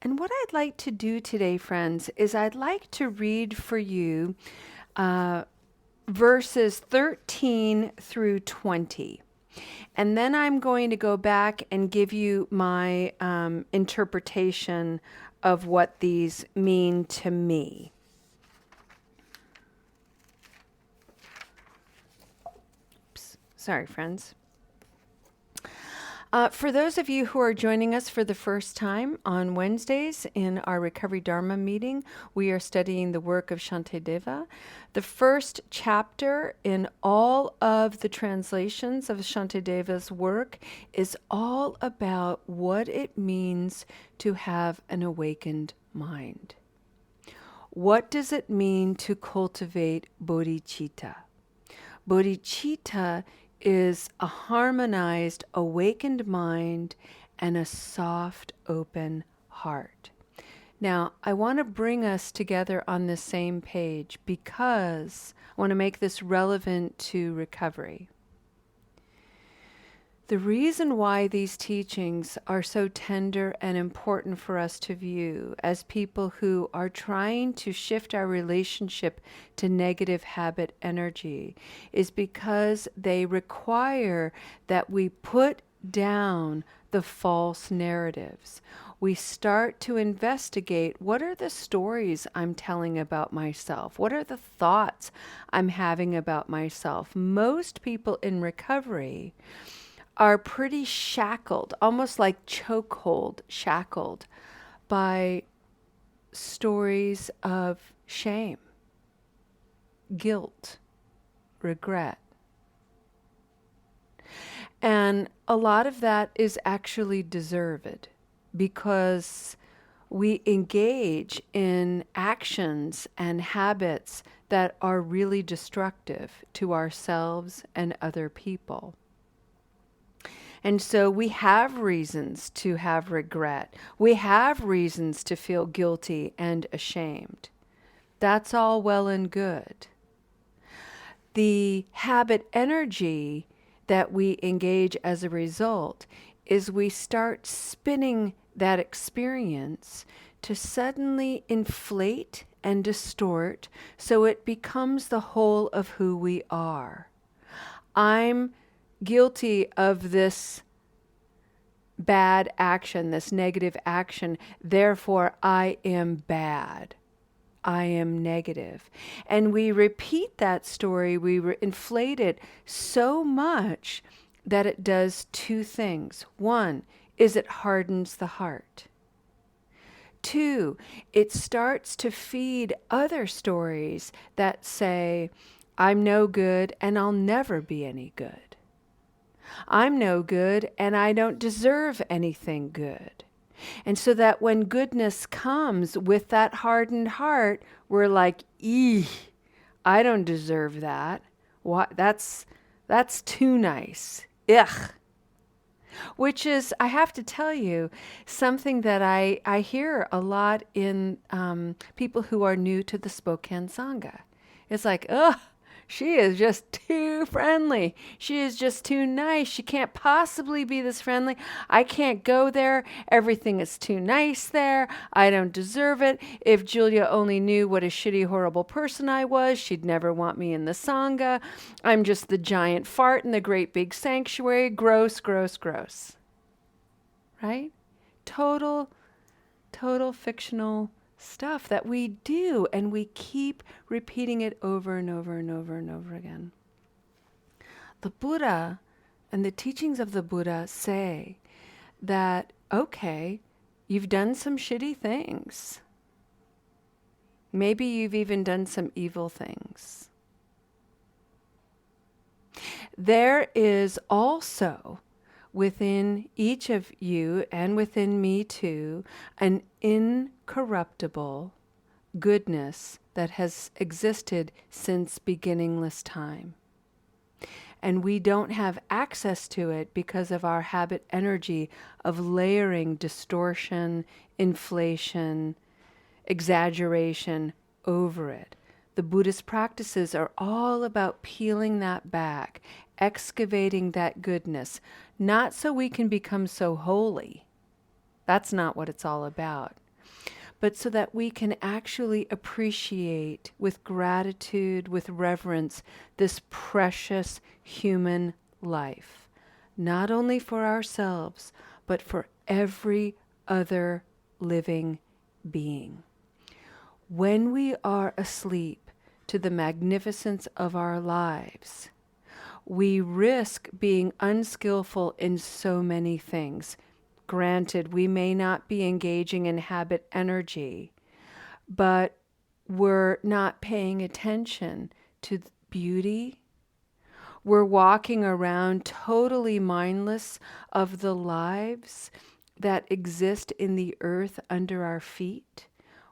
And what I'd like to do today, friends, is I'd like to read for you uh, verses 13 through 20. And then I'm going to go back and give you my interpretation of what these mean to me. Oops. Sorry, friends. For those of you who are joining us for the first time on Wednesdays in our Recovery Dharma meeting, we are studying the work of Shantideva. The first chapter in all of the translations of Shantideva's work is all about what it means to have an awakened mind. What does it mean to cultivate bodhicitta? Bodhicitta is a harmonized, awakened mind and a soft, open heart. Now, I want to bring us together on the same page because I want to make this relevant to recovery. The reason why these teachings are so tender and important for us to view as people who are trying to shift our relationship to negative habit energy is because they require that we put down the false narratives. We start to investigate, what are the stories I'm telling about myself? What are the thoughts I'm having about myself? Most people in recovery are pretty shackled, almost like chokehold shackled by stories of shame, guilt, regret. And a lot of that is actually deserved because we engage in actions and habits that are really destructive to ourselves and other people. And so we have reasons to have regret. We have reasons to feel guilty and ashamed. That's all well and good. The habit energy that we engage as a result is we start spinning that experience to suddenly inflate and distort so it becomes the whole of who we are. I'm guilty of this bad action, this negative action, therefore I am bad. I am negative. And we repeat that story, we inflate it so much that it does two things. One is it hardens the heart. Two, it starts to feed other stories that say, I'm no good and I'll never be any good. I'm no good and I don't deserve anything good. And so that when goodness comes with that hardened heart, we're like, eeh, I don't deserve that. What? That's too nice. Ugh. Which is, I have to tell you, something that I hear a lot in people who are new to the Spokane Sangha. It's like, ugh, she is just too friendly. She is just too nice. She can't possibly be this friendly. I can't go there. Everything is too nice there. I don't deserve it. If Julia only knew what a shitty, horrible person I was, she'd never want me in the Sangha. I'm just the giant fart in the great big sanctuary. Gross, gross, gross. Right? Total fictional stuff that we do, and we keep repeating it over and over and over and over again. The Buddha and the teachings of the Buddha say that, okay, you've done some shitty things. Maybe you've even done some evil things. There is also within each of you and within me too, an incorruptible goodness that has existed since beginningless time. And we don't have access to it because of our habit energy of layering distortion, inflation, exaggeration over it. The Buddhist practices are all about peeling that back, excavating that goodness, not so we can become so holy. That's not what it's all about. but so that we can actually appreciate with gratitude, with reverence, this precious human life, not only for ourselves, but for every other living being. When we are asleep to the magnificence of our lives, we risk being unskillful in so many things. Granted, we may not be engaging in habit energy, but we're not paying attention to beauty. We're walking around totally mindless of the lives that exist in the earth under our feet.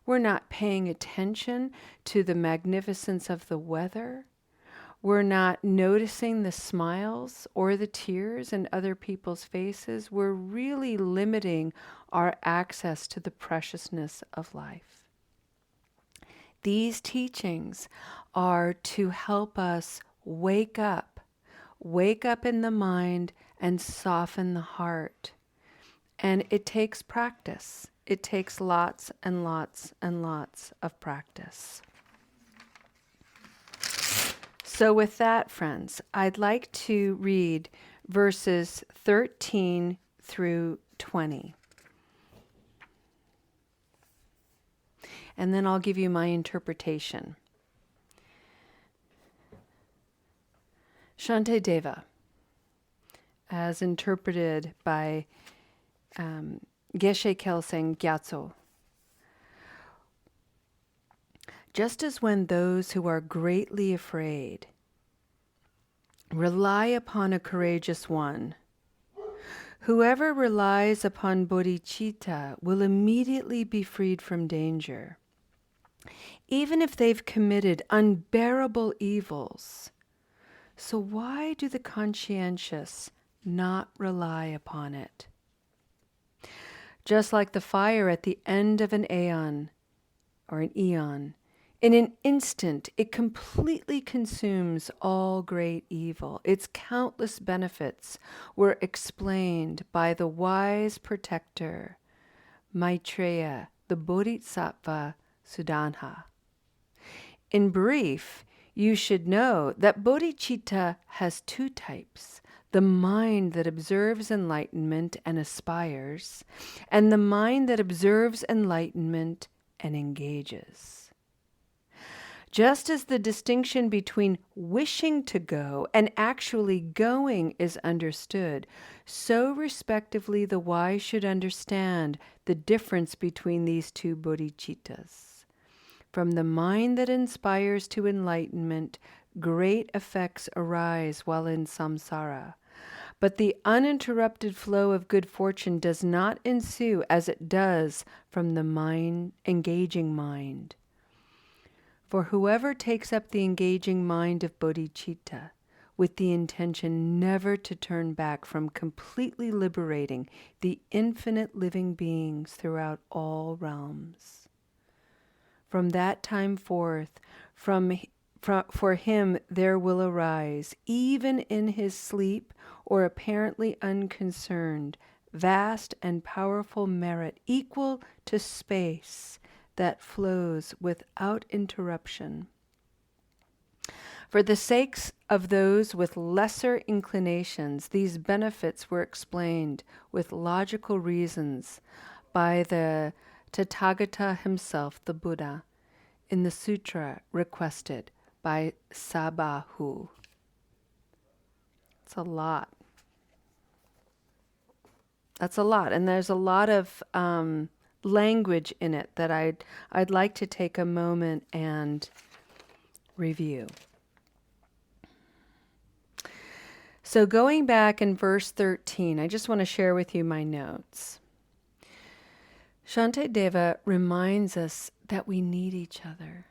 We're not paying attention to the magnificence of the weather. We're not noticing the smiles or the tears in other people's faces. We're really limiting our access to the preciousness of life. These teachings are to help us wake up in the mind and soften the heart. And it takes practice. It takes lots and lots and lots of practice. So with that, friends, I'd like to read verses 13 through 20. And then I'll give you my interpretation. Shantideva, as interpreted by Geshe Kelsang Gyatso. Just as when those who are greatly afraid rely upon a courageous one, whoever relies upon bodhicitta will immediately be freed from danger. Even if they've committed unbearable evils, so why do the conscientious not rely upon it? Just like the fire at the end of an aeon, or an eon, in an instant, it completely consumes all great evil. Its countless benefits were explained by the wise protector, Maitreya, the Bodhisattva Sudanha. In brief, you should know that bodhicitta has two types: the mind that observes enlightenment and aspires, and the mind that observes enlightenment and engages. Just as the distinction between wishing to go and actually going is understood, so respectively the wise should understand the difference between these two bodhicittas. From the mind that inspires to enlightenment, great effects arise while in samsara. But the uninterrupted flow of good fortune does not ensue as it does from the mind, engaging mind. For whoever takes up the engaging mind of bodhicitta with the intention never to turn back from completely liberating the infinite living beings throughout all realms, from that time forth, for him there will arise, even in his sleep or apparently unconcerned, vast and powerful merit equal to space that flows without interruption. For the sakes of those with lesser inclinations, these benefits were explained with logical reasons by the Tathagata himself, the Buddha, in the sutra requested by Sabahu. It's a lot. That's a lot, and there's a lot of language in it that I'd like to take a moment and review. So going back in verse 13, I just want to share with you my notes. Shantideva reminds us that we need each other.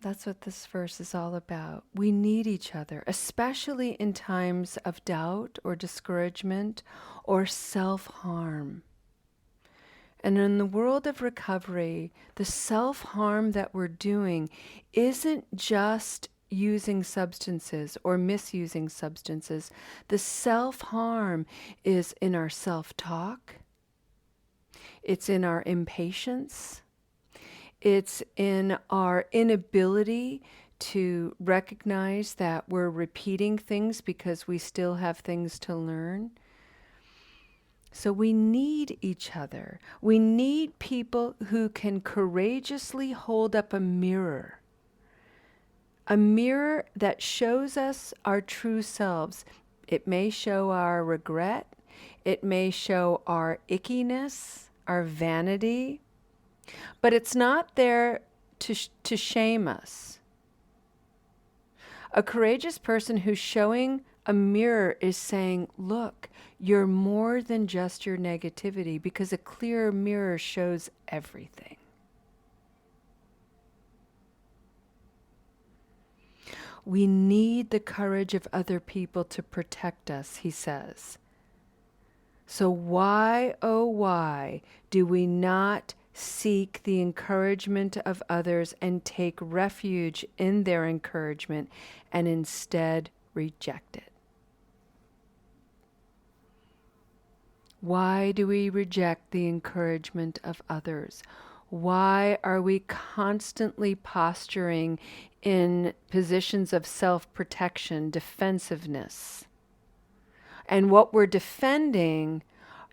That's what this verse is all about. We need each other, especially in times of doubt or discouragement or self-harm. And in the world of recovery, the self-harm that we're doing isn't just using substances or misusing substances. The self-harm is in our self-talk, It's in our impatience. It's in our inability to recognize that we're repeating things because we still have things to learn. So we need each other. We need people who can courageously hold up a mirror that shows us our true selves. It may show our regret. It may show our ickiness, our vanity, but it's not there to shame us. A courageous person who's showing a mirror is saying, look, you're more than just your negativity, because a clear mirror shows everything. We need the courage of other people to protect us, he says. So why, oh why, do we not seek the encouragement of others and take refuge in their encouragement and instead reject it? Why do we reject the encouragement of others? Why are we constantly posturing in positions of self-protection, defensiveness? And what we're defending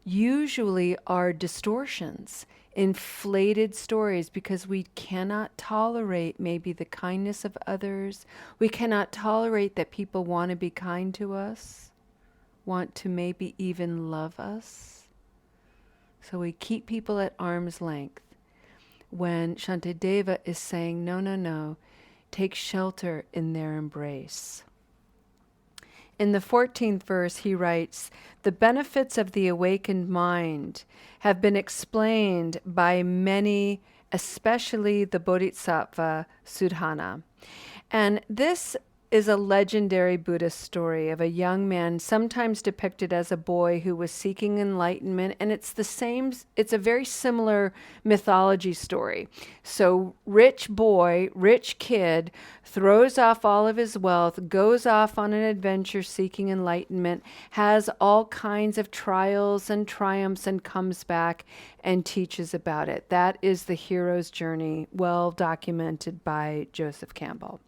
usually are distortions, inflated stories, because we cannot tolerate maybe the kindness of others. We cannot tolerate that people want to be kind to us, want to maybe even love us. So we keep people at arm's length. When Shantideva is saying, no, no, no, take shelter in their embrace. In the 14th verse, he writes, the benefits of the awakened mind have been explained by many, especially the Bodhisattva Sudhana. And this is a legendary Buddhist story of a young man, sometimes depicted as a boy who was seeking enlightenment. And it's a very similar mythology story. So rich boy, rich kid, throws off all of his wealth, goes off on an adventure seeking enlightenment, has all kinds of trials and triumphs, and comes back and teaches about it. That is the hero's journey, well documented by Joseph Campbell.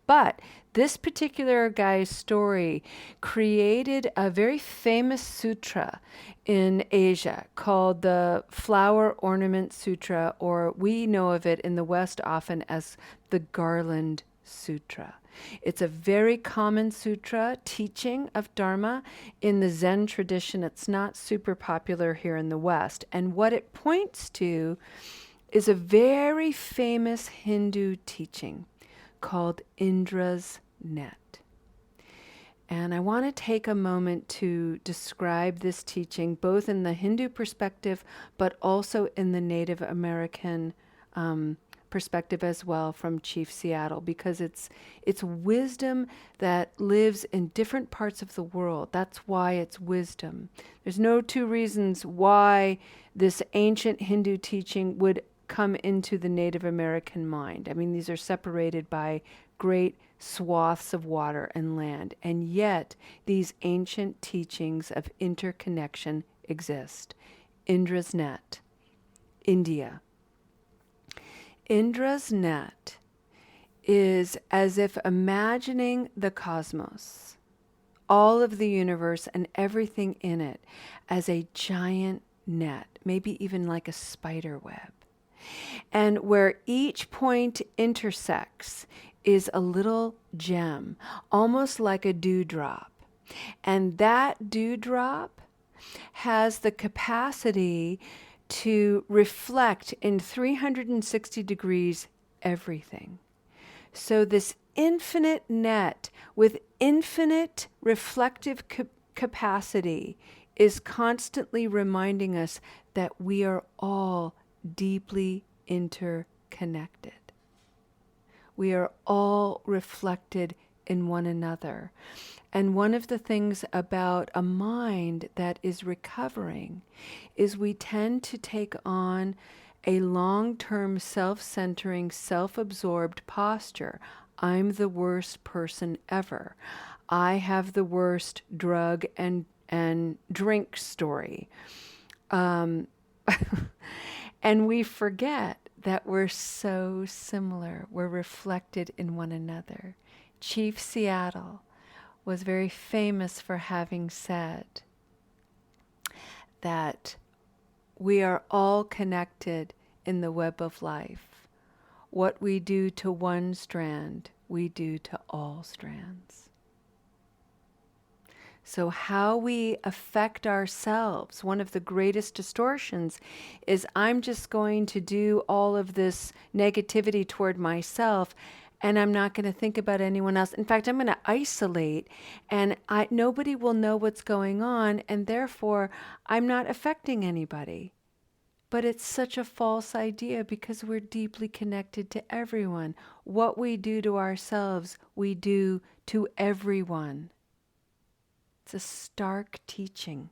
But this particular guy's story created a very famous sutra in Asia called the Flower Ornament Sutra, or we know of it in the West often as the Garland Sutra. It's a very common sutra teaching of Dharma in the Zen tradition. It's not super popular here in the West. And what it points to is a very famous Hindu teaching called Indra's net. And I want to take a moment to describe this teaching, both in the Hindu perspective, but also in the Native American perspective as well, from Chief Seattle, because it's wisdom that lives in different parts of the world. That's why it's wisdom. There's no two reasons why this ancient Hindu teaching would come into the Native American mind. I mean, these are separated by great swaths of water and land, and yet these ancient teachings of interconnection exist. Indra's net, India. Indra's net is as if imagining the cosmos, all of the universe and everything in it, as a giant net, maybe even like a spider web. And where each point intersects is a little gem, almost like a dewdrop. And that dewdrop has the capacity to reflect in 360 degrees everything. So this infinite net with infinite reflective capacity is constantly reminding us that we are all deeply interconnected. We are all reflected in one another. And one of the things about a mind that is recovering is we tend to take on a long-term self-centering, self-absorbed posture. I'm the worst person ever. I have the worst drug and drink story. And we forget that we're so similar. We're reflected in one another. Chief Seattle was very famous for having said that we are all connected in the web of life. What we do to one strand, we do to all strands. So how we affect ourselves, one of the greatest distortions is I'm just going to do all of this negativity toward myself and I'm not going to think about anyone else. In fact, I'm going to isolate and nobody will know what's going on and therefore I'm not affecting anybody. But it's such a false idea because we're deeply connected to everyone. What we do to ourselves, we do to everyone. It's a stark teaching.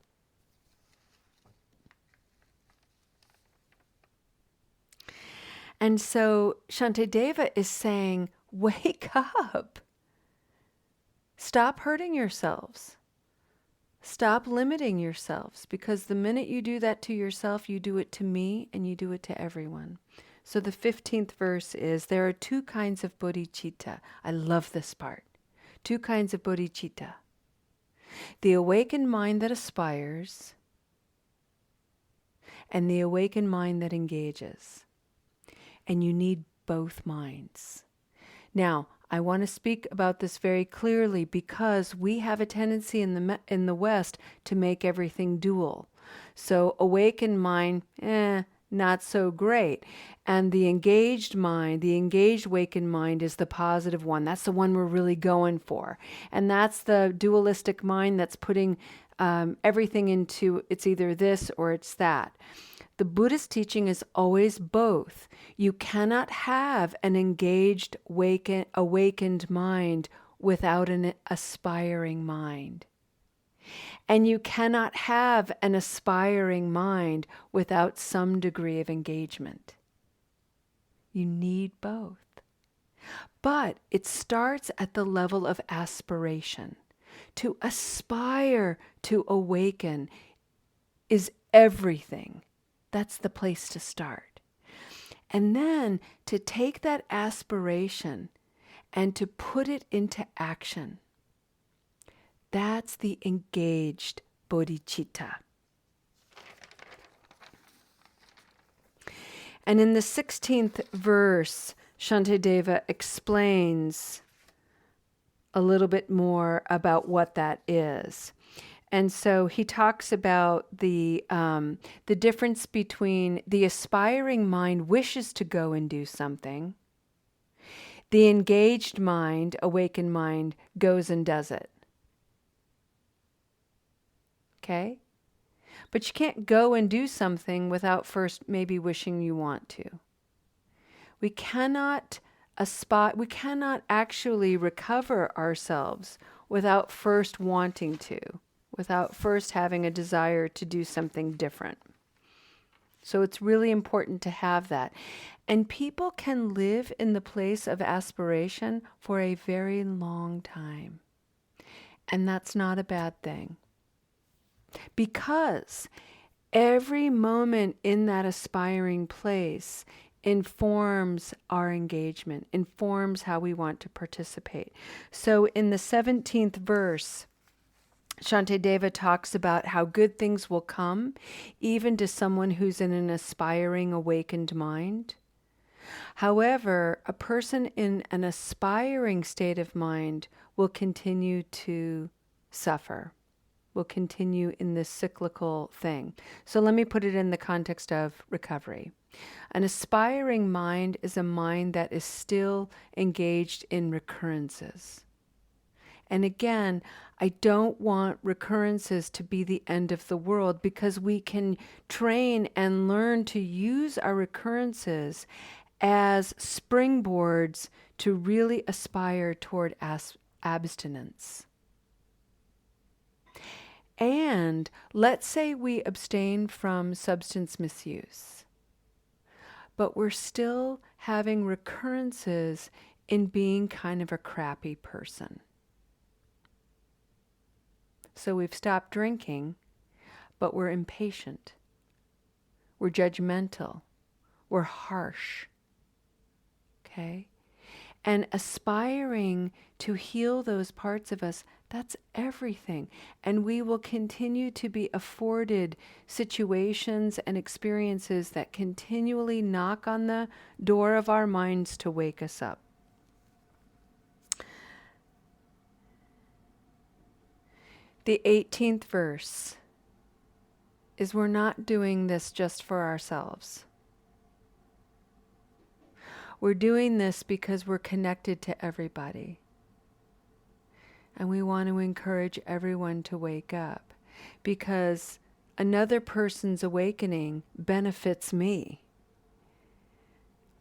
And so Shantideva is saying, wake up. Stop hurting yourselves. Stop limiting yourselves, because the minute you do that to yourself, you do it to me and you do it to everyone. So the 15th verse is, there are two kinds of bodhicitta. I love this part. Two kinds of bodhicitta. The awakened mind that aspires and the awakened mind that engages. And you need both minds. Now, I want to speak about this very clearly because we have a tendency in the West to make everything dual. So awakened mind, not so great. And the engaged mind, the engaged awakened mind is the positive one. That's the one we're really going for. And that's the dualistic mind that's putting everything into it's either this or it's that. The Buddhist teaching is always both. You cannot have an engaged, awakened mind without an aspiring mind. And you cannot have an aspiring mind without some degree of engagement. You need both. But it starts at the level of aspiration. To aspire to awaken is everything. That's the place to start. And then to take that aspiration and to put it into action. That's the engaged bodhicitta. And in the 16th verse, Shantideva explains a little bit more about what that is. And so he talks about the difference between the aspiring mind wishes to go and do something. The engaged mind, awakened mind, goes and does it. Okay? But you can't go and do something without first maybe wishing you want to. We cannot actually recover ourselves without first wanting to, without first having a desire to do something different. So it's really important to have that. And people can live in the place of aspiration for a very long time. And that's not a bad thing. Because every moment in that aspiring place informs our engagement, informs how we want to participate. So in the 17th verse, Shantideva talks about how good things will come even to someone who's in an aspiring, awakened mind. However, a person in an aspiring state of mind will continue to suffer, will continue in this cyclical thing. So let me put it in the context of recovery. An aspiring mind is a mind that is still engaged in recurrences. And again, I don't want recurrences to be the end of the world, because we can train and learn to use our recurrences as springboards to really aspire toward abstinence. And let's say we abstain from substance misuse, but we're still having recurrences in being kind of a crappy person. So we've stopped drinking, but we're impatient. We're judgmental. We're harsh. Okay? And aspiring to heal those parts of us, that's everything. And we will continue to be afforded situations and experiences that continually knock on the door of our minds to wake us up. The 18th verse is we're not doing this just for ourselves. We're doing this because we're connected to everybody. And we want to encourage everyone to wake up because another person's awakening benefits me.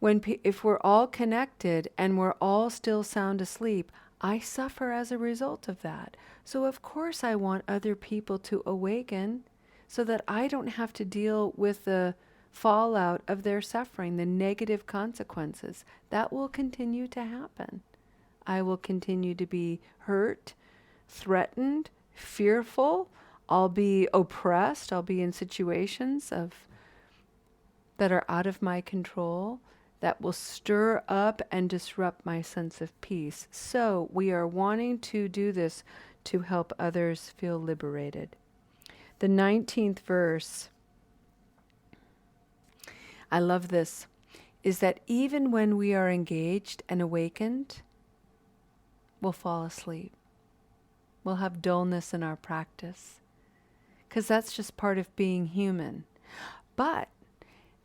If we're all connected and we're all still sound asleep, I suffer as a result of that. So of course I want other people to awaken so that I don't have to deal with the fallout of their suffering, the negative consequences. That will continue to happen. I will continue to be hurt, threatened, fearful. I'll be oppressed. I'll be in situations that are out of my control that will stir up and disrupt my sense of peace. So we are wanting to do this to help others feel liberated. The 19th verse, I love this, is that even when we are engaged and awakened, we'll fall asleep. We'll have dullness in our practice, because that's just part of being human. But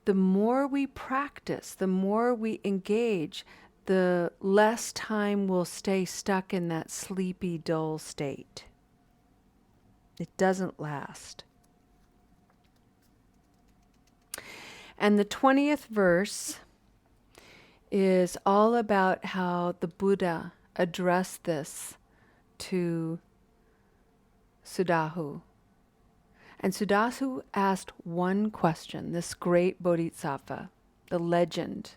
the more we practice, the more we engage, the less time we'll stay stuck in that sleepy, dull state. It doesn't last. And the 20th verse is all about how the Buddha addressed this to Sudahu. And Sudahu asked one question, this great bodhisattva, the legend.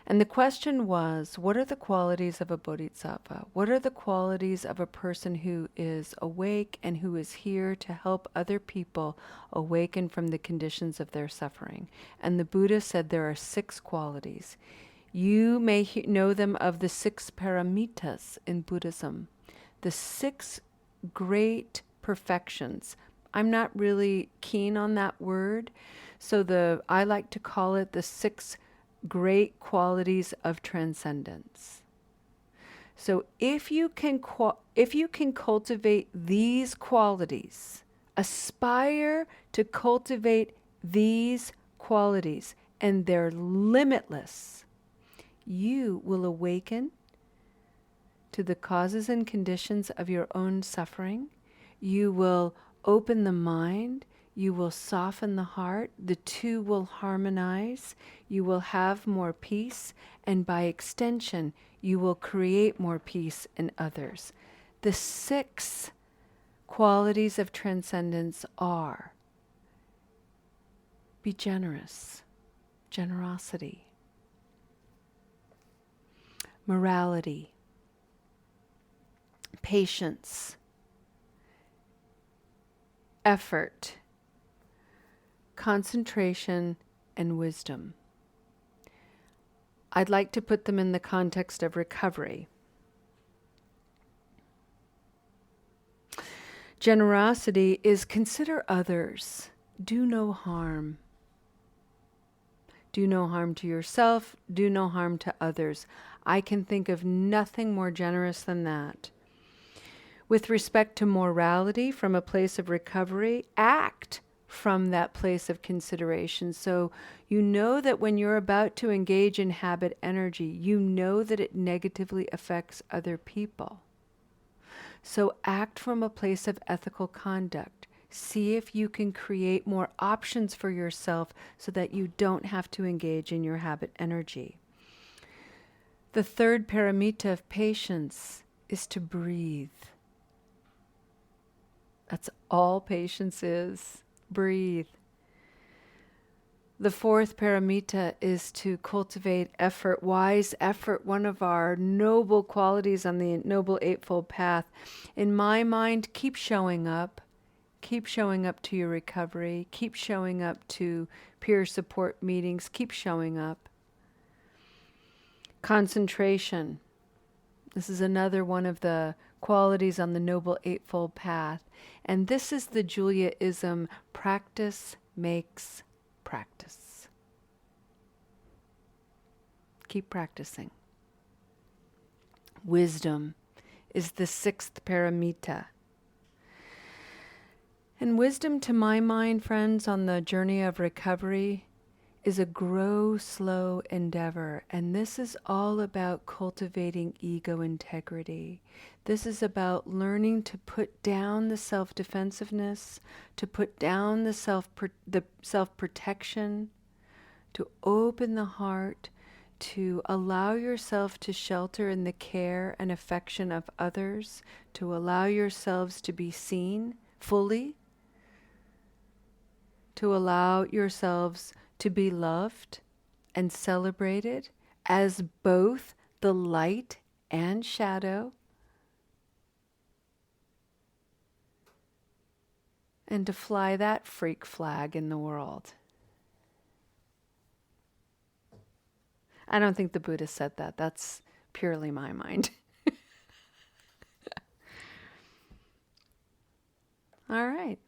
And the question was, what are the qualities of a bodhisattva? What are the qualities of a person who is awake and who is here to help other people awaken from the conditions of their suffering? And the Buddha said there are 6 qualities. You may know them of the 6 paramitas in Buddhism, the 6 great perfections. I'm not really keen on that word, so I like to call it the 6 great qualities of transcendence. So if you can cultivate these qualities, aspire to cultivate these qualities, and they're limitless, you will awaken to the causes and conditions of your own suffering. You will open the mind. You will soften the heart. The two will harmonize. You will have more peace. And by extension, you will create more peace in others. The 6 qualities of transcendence are: be generous, generosity, morality, patience, effort, concentration, and wisdom. I'd like to put them in the context of recovery. Generosity is consider others. Do no harm. Do no harm to yourself. Do no harm to others. I can think of nothing more generous than that. With respect to morality, from a place of recovery, act from that place of consideration. So you know that when you're about to engage in habit energy, you know that it negatively affects other people. So act from a place of ethical conduct. See if you can create more options for yourself so that you don't have to engage in your habit energy. The 3rd paramita of patience is to breathe. That's all patience is. Breathe. The 4th paramita is to cultivate effort, wise effort, one of our noble qualities on the Noble Eightfold Path. In my mind, keep showing up. Keep showing up to your recovery. Keep showing up to peer support meetings. Keep showing up. Concentration. This is another one of the qualities on the Noble Eightfold Path. And this is the Julia-ism, practice makes practice. Keep practicing. Wisdom is the sixth paramita. And wisdom, to my mind, friends, on the journey of recovery is a grow slow endeavor. And this is all about cultivating ego integrity. This is about learning to put down the self-defensiveness, to put down the self-protection, to open the heart, to allow yourself to shelter in the care and affection of others, to allow yourselves to be seen fully, to allow yourselves to be loved and celebrated as both the light and shadow, and to fly that freak flag in the world. I don't think the Buddha said that. That's purely my mind. All right.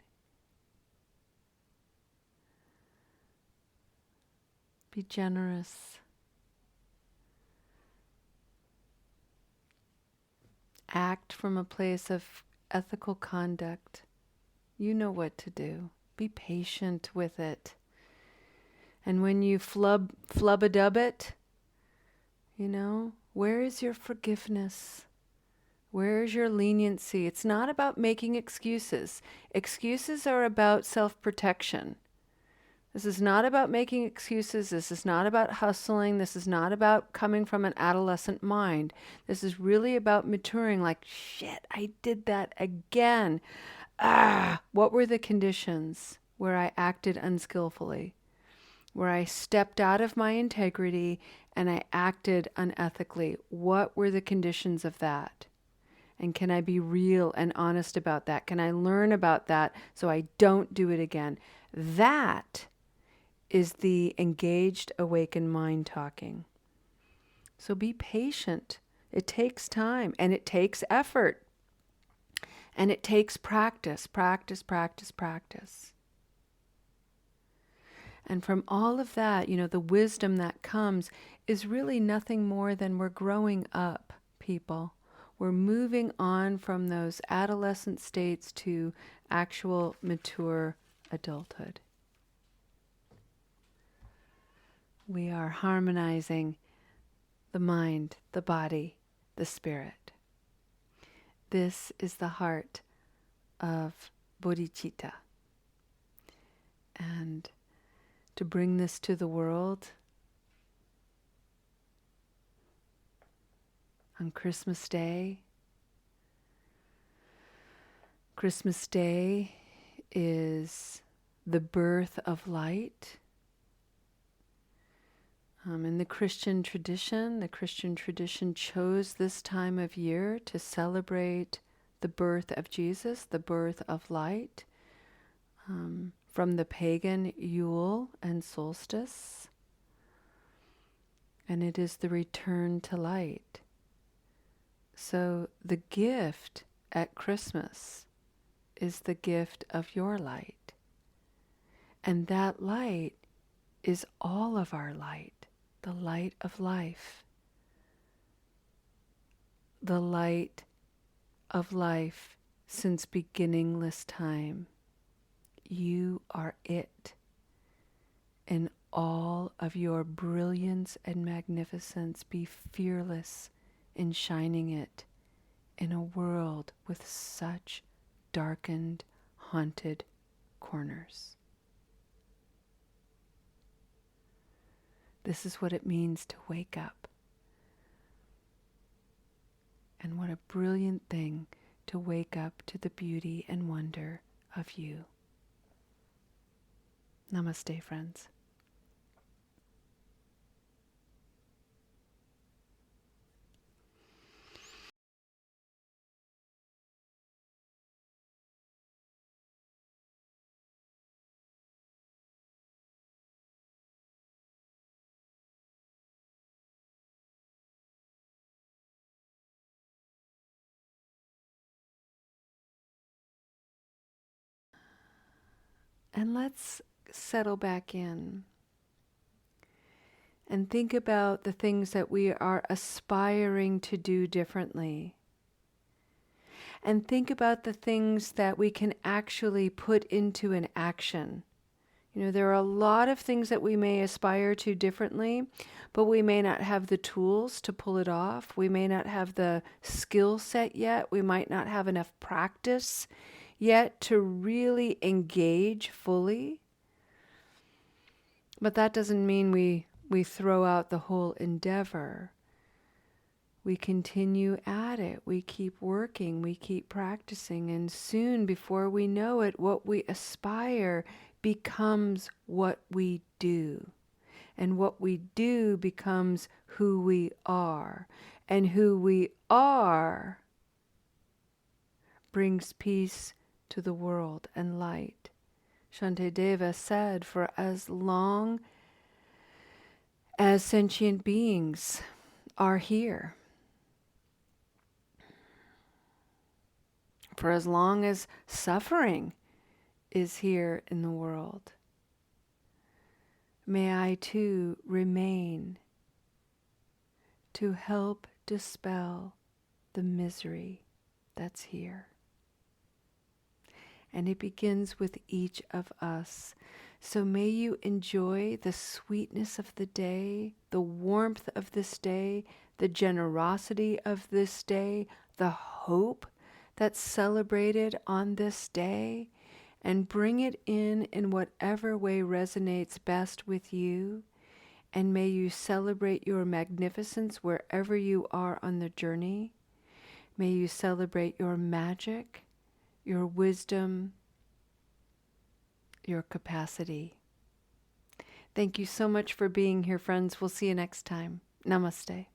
Be generous. Act from a place of ethical conduct. You know what to do. Be patient with it. And when you flub-a-dub it, where is your forgiveness? Where is your leniency? It's not about making excuses. Excuses are about self-protection. This is not about making excuses. This is not about hustling. This is not about coming from an adolescent mind. This is really about maturing, like, shit, I did that again. What were the conditions where I acted unskillfully? Where I stepped out of my integrity and I acted unethically? What were the conditions of that? And can I be real and honest about that? Can I learn about that so I don't do it again? That is the engaged, awakened mind talking. So be patient. It takes time and it takes effort. And it takes practice, practice, practice, practice. And from all of that, the wisdom that comes is really nothing more than we're growing up, people. We're moving on from those adolescent states to actual mature adulthood. We are harmonizing the mind, the body, the spirit. This is the heart of bodhicitta. And to bring this to the world on Christmas Day. Christmas Day is the birth of light. In the Christian tradition chose this time of year to celebrate the birth of Jesus, the birth of light, from the pagan Yule and solstice. And it is the return to light. So the gift at Christmas is the gift of your light. And that light is all of our light. The light of life. The light of life since beginningless time. You are it in all of your brilliance and magnificence. Be fearless in shining it in a world with such darkened, haunted corners. This is what it means to wake up. And what a brilliant thing to wake up to the beauty and wonder of you. Namaste, friends. And let's settle back in and think about the things that we are aspiring to do differently. And think about the things that we can actually put into an action. You know, there are a lot of things that we may aspire to differently, but we may not have the tools to pull it off. We may not have the skill set yet. We might not have enough practice yet to really engage fully. But that doesn't mean we throw out the whole endeavor. We continue at it. We keep working. We keep practicing. And soon, before we know it, what we aspire becomes what we do. And what we do becomes who we are. And who we are brings peace to the world and light. Shantideva said, for as long as sentient beings are here, for as long as suffering is here in the world, may I too remain to help dispel the misery that's here. And it begins with each of us. So may you enjoy the sweetness of the day, the warmth of this day, the generosity of this day, the hope that's celebrated on this day, and bring it in whatever way resonates best with you. And may you celebrate your magnificence wherever you are on the journey. May you celebrate your magic, your wisdom, your capacity. Thank you so much for being here, friends. We'll see you next time. Namaste.